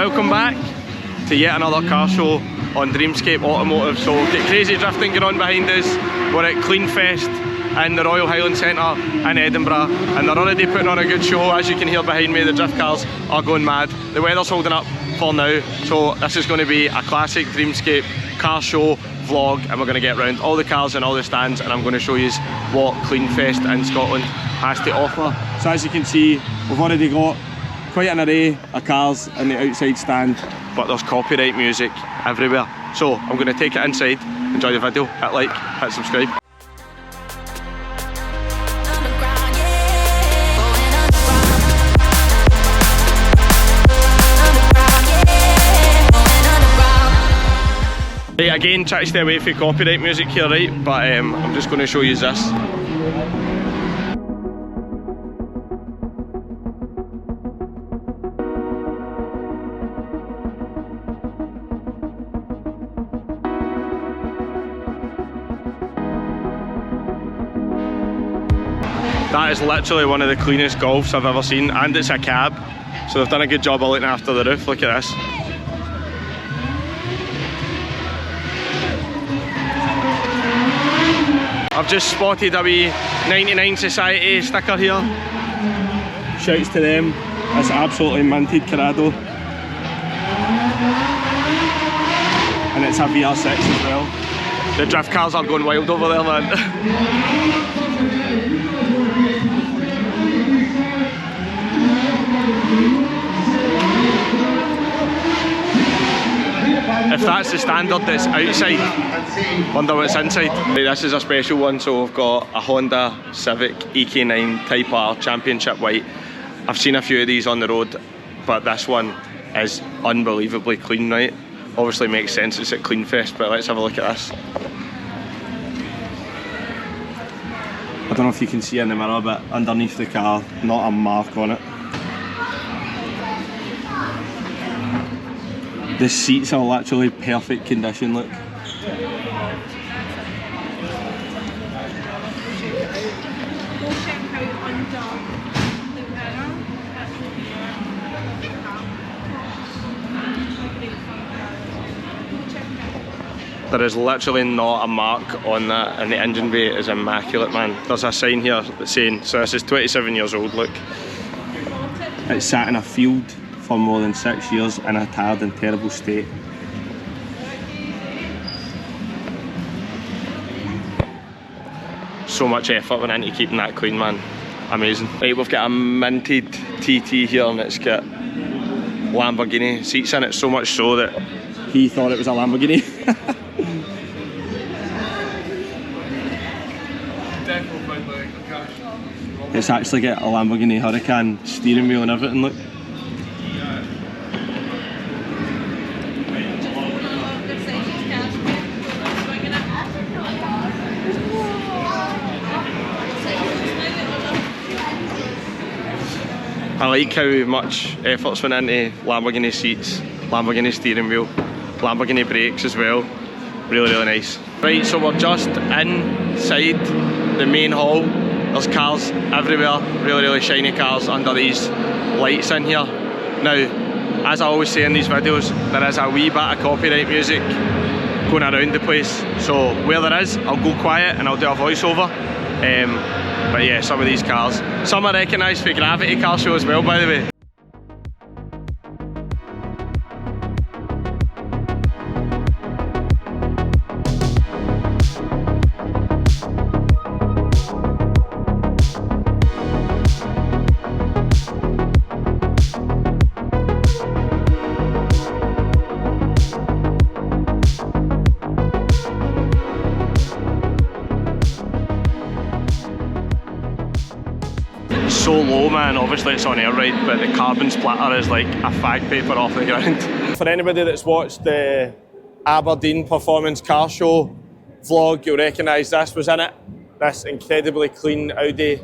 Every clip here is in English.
Welcome back to yet another car show on Dreamscape Automotive. So we've got crazy drifting going on behind us. We're at Cleanfest in the Royal Highland Centre in Edinburgh, and they're already putting on a good show. As you can hear behind me, the drift cars are going mad. The weather's holding up for now, so this is going to be a classic Dreamscape car show vlog, and we're going to get around all the cars and all the stands, and I'm going to show you what Cleanfest in Scotland has to offer. So as you can see, we've already got quite an array of cars in the outside stand, but there's copyright music everywhere. So I'm going to take it inside, enjoy the video, hit like, hit subscribe. Right, again, try to stay away from copyright music here, right? But I'm just going to show you this. That is literally one of the cleanest Golfs I've ever seen, and it's a cab, so they've done a good job of looking after the roof. Look at this. I've just spotted a wee 99 Society sticker here. Shouts to them. It's absolutely minted Corrado. And it's a VR6 as well. The drift cars are going wild over there, man. If that's the standard that's outside, wonder what's inside. This is a special one, so we've got a Honda Civic EK9 Type R Championship White. I've seen a few of these on the road, but this one is unbelievably clean, right? Obviously makes sense, it's at Cleanfest, but let's have a look at this. I don't know if you can see in the mirror, but underneath the car, not a mark on it. The seats are literally perfect condition, look. There is literally not a mark on that, and the engine bay is immaculate, man. There's a sign here that's saying, so this is 27 years old, look. It's sat in a field for more than 6 years in a tired and terrible state. So much effort went into keeping that clean, man. Amazing. Right, we've got a minted TT here, and it's got Lamborghini seats in it, so much so that he thought it was a Lamborghini. It's actually got a Lamborghini Huracan steering wheel and everything, look. I like how much effort's went into Lamborghini seats, Lamborghini steering wheel, Lamborghini brakes as well. Really, really nice. Right, so we're just inside the main hall. There's cars everywhere, really, really shiny cars under these lights in here. Now, as I always say in these videos, there is a wee bit of copyright music going around the place. So where there is, I'll go quiet and I'll do a voiceover. But yeah, some of these cars, some are recognised for Gravity Car Show as well, by the way. So low, man. Obviously it's on air ride, but the carbon splatter is like a fag paper off the ground. For anybody that's watched the Aberdeen Performance Car Show vlog, you'll recognise this was in it. This incredibly clean Audi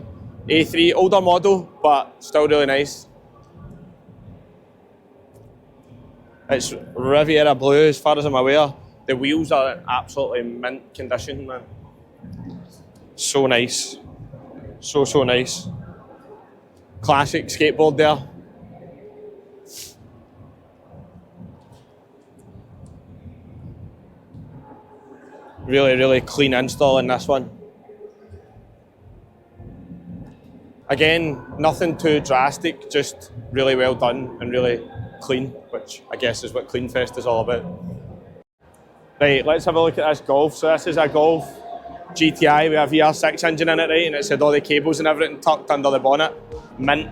A3, older model, but still really nice. It's Riviera Blue as far as I'm aware. The wheels are in absolutely mint condition, man. So nice. So nice. Classic skateboard there. Really clean install in this one. Again, nothing too drastic, just really well done and really clean, which I guess is what Cleanfest is all about. Right, let's have a look at this Golf. So this is a Golf GTI with a VR6 engine in it, right? And it's had all the cables and everything tucked under the bonnet. Mint.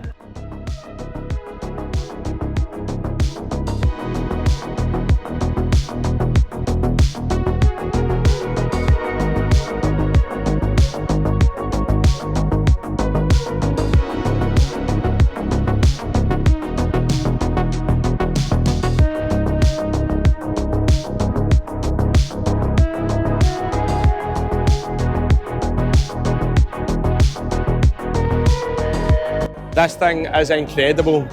This thing is incredible.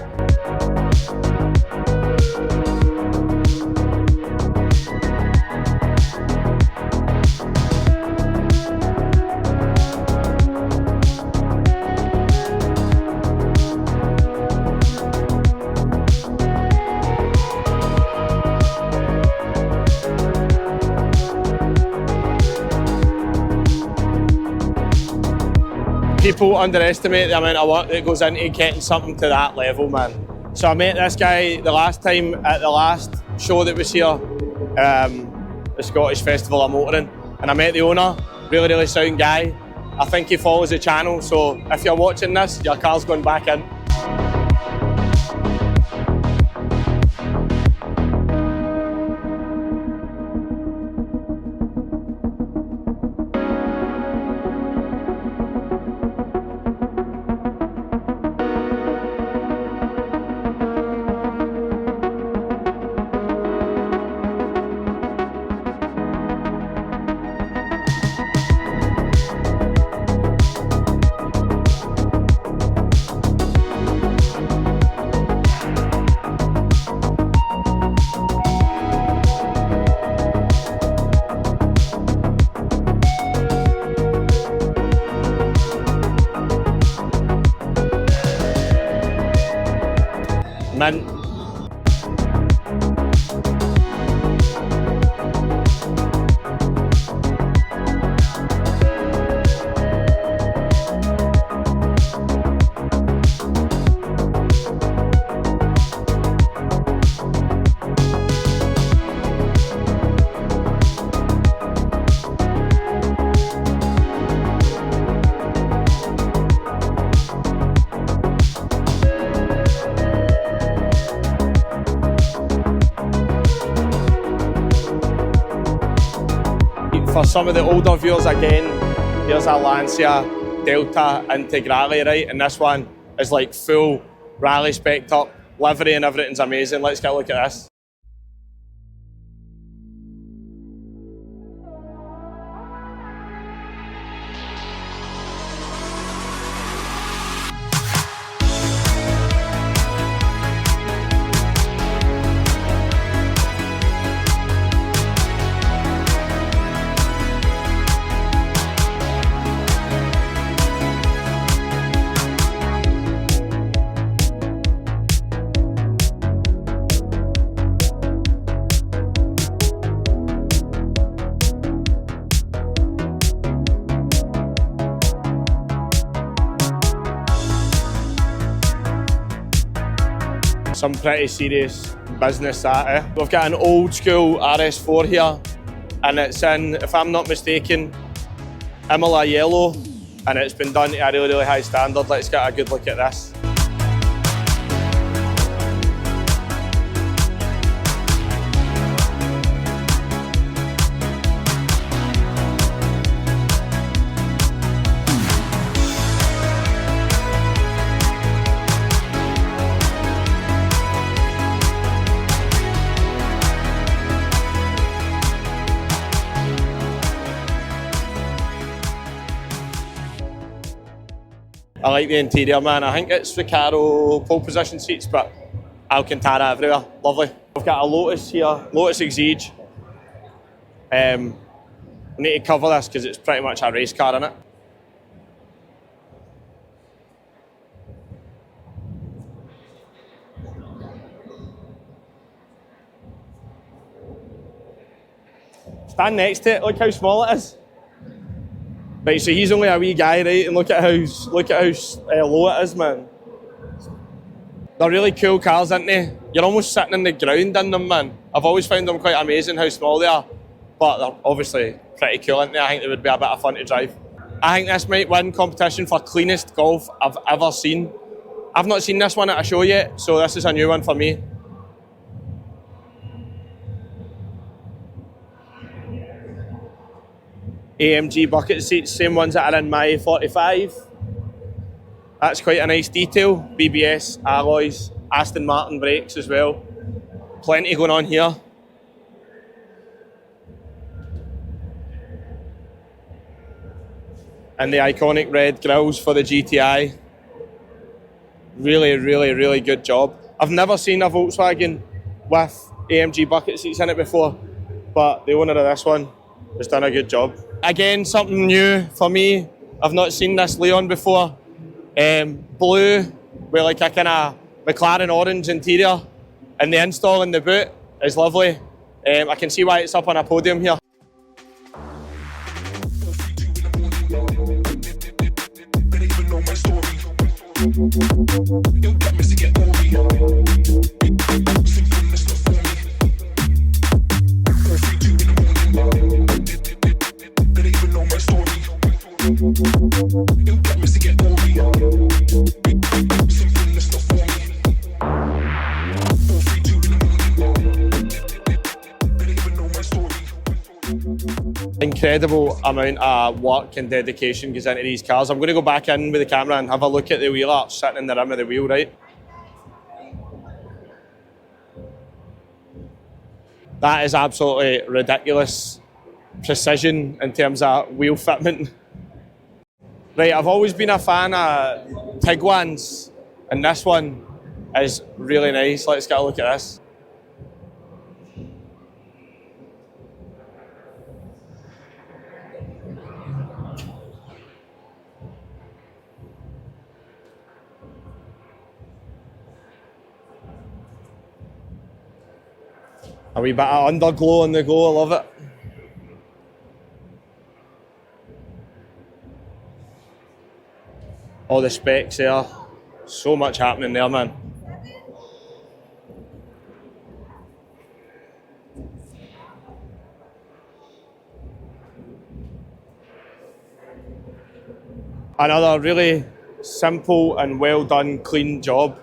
People underestimate the amount of work that goes into getting something to that level, man. So I met this guy the last time at the last show that was here, the Scottish Festival of Motoring, and I met the owner, really sound guy. I think he follows the channel, so if you're watching this, your car's going back in. Mint. For some of the older viewers, again, here's a Lancia Delta Integrale, right? And this one is like full rally spec'd up, livery and everything's amazing. Let's get a look at this. Some pretty serious business that, eh? We've got an old school RS4 here, and it's in, if I'm not mistaken, Imola yellow, and it's been done to a really high standard. Let's get a good look at this. I like the interior, man. I think it's Recaro pole position seats, but Alcantara everywhere. Lovely. We've got a Lotus here, Lotus Exige. I need to cover this because it's pretty much a race car, innit? Stand next to it, look how small it is. Right, so he's only a wee guy, right? And look at how low it is, man. They're really cool cars, aren't they? You're almost sitting in the ground in them, man. I've always found them quite amazing how small they are. But they're obviously pretty cool, aren't they? I think they would be a bit of fun to drive. I think this might win competition for cleanest Golf I've ever seen. I've not seen this one at a show yet, so this is a new one for me. AMG bucket seats, same ones that are in my 45. That's quite a nice detail. BBS, alloys, Aston Martin brakes as well. Plenty going on here. And the iconic red grills for the GTI. Really, really, really good job. I've never seen a Volkswagen with AMG bucket seats in it before, but the owner of this one has done a good job. Again, something new for me. I've not seen this Leon before. Blue with like a kind of McLaren orange interior, and the install in the boot is lovely. I can see why it's up on a podium here. Incredible amount of work and dedication goes into these cars. I'm going to go back in with the camera and have a look at the wheel arch sitting in the rim of the wheel, right? That is absolutely ridiculous precision in terms of wheel fitment. Right, I've always been a fan of Tiguan's, and this one is really nice. Let's get a look at this. A wee bit of underglow on the go, I love it. All the specs there, so much happening there, man. Another really simple and well done, clean job.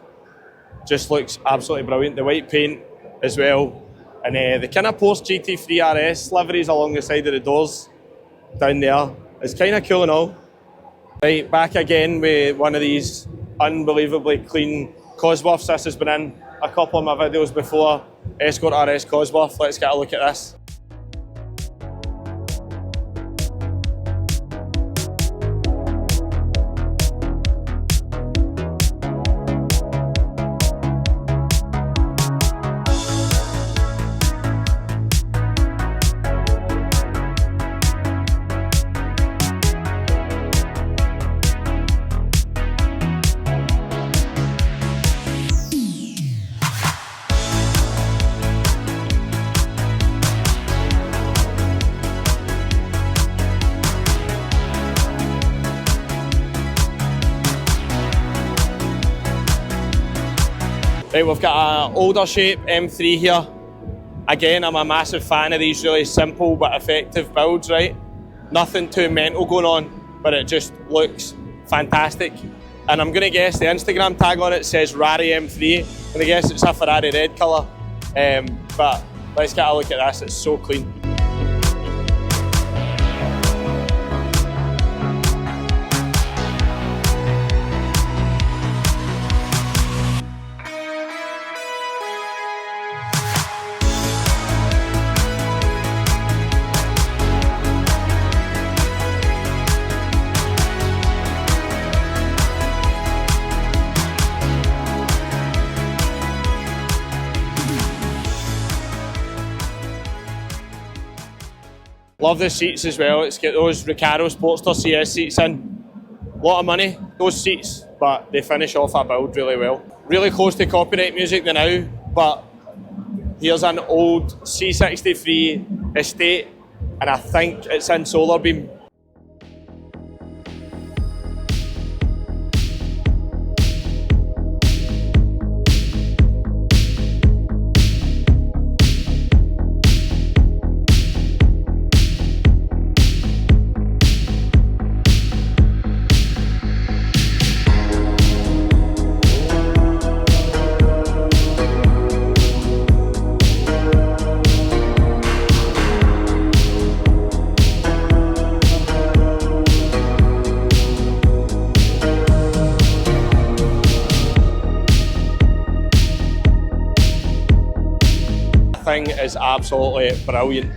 Just looks absolutely brilliant. The white paint as well. And the kind of Porsche GT3 RS liveries along the side of the doors down there is kind of cool and all. Right, back again with one of these unbelievably clean Cosworths. This has been in a couple of my videos before. Escort RS Cosworth. Let's get a look at this. Right, we've got an older shape M3 here. Again, I'm a massive fan of these really simple but effective builds, right? Nothing too mental going on, but it just looks fantastic. And I'm gonna guess the Instagram tag on it says Rari M3, and I guess it's a Ferrari red colour. But let's get a look at this, it's so clean. Love the seats as well. It's got those Recaro Sportster CS seats in. A lot of money, those seats, but they finish off a build really well. Really close to copyright music now, but here's an old C63 estate and I think it's in solar beam. Thing is absolutely brilliant.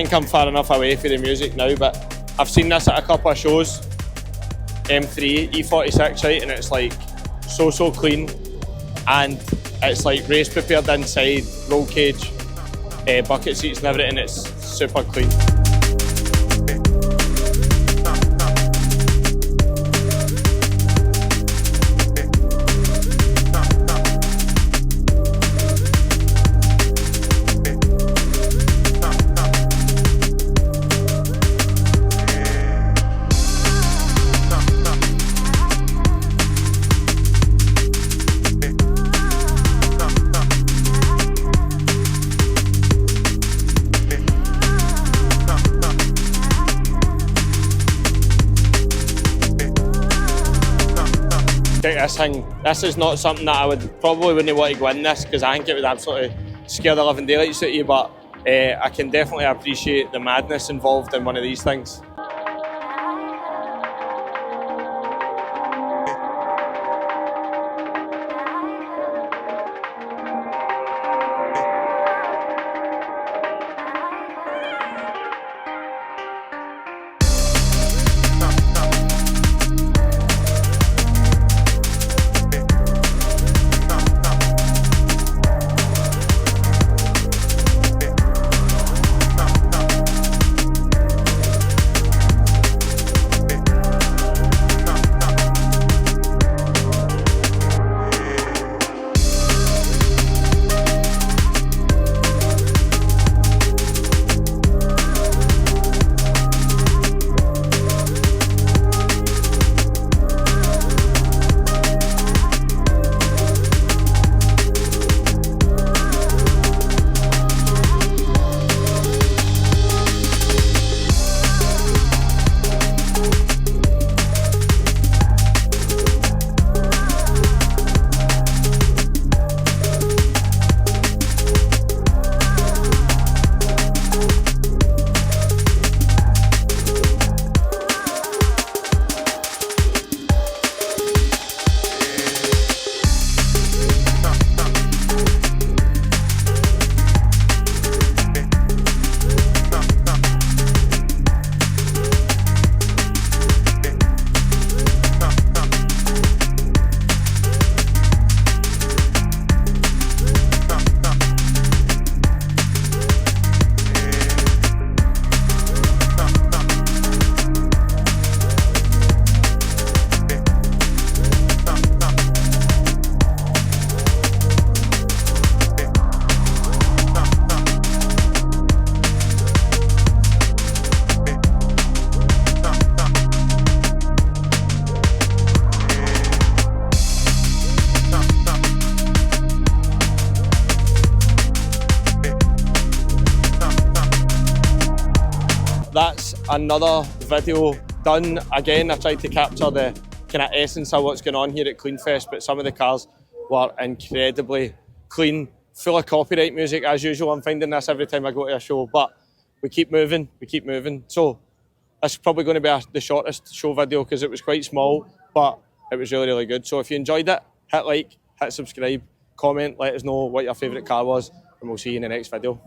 think I'm far enough away for the music now, but I've seen this at a couple of shows. M3, E46, right, and it's like so clean, and it's like race prepared inside, roll cage, bucket seats and everything. It's super clean. This is not something that I wouldn't want to go in this, because I think it would absolutely scare the living daylights out of you, but I can definitely appreciate the madness involved in one of these things. That's another video done. Again, I tried to capture the kind of essence of what's going on here at Cleanfest, but some of the cars were incredibly clean, full of copyright music as usual. I'm finding this every time I go to a show, but we keep moving. So this is probably going to be the shortest show video because it was quite small, but it was really good. So if you enjoyed it, hit like, hit subscribe, comment, let us know what your favourite car was, and we'll see you in the next video.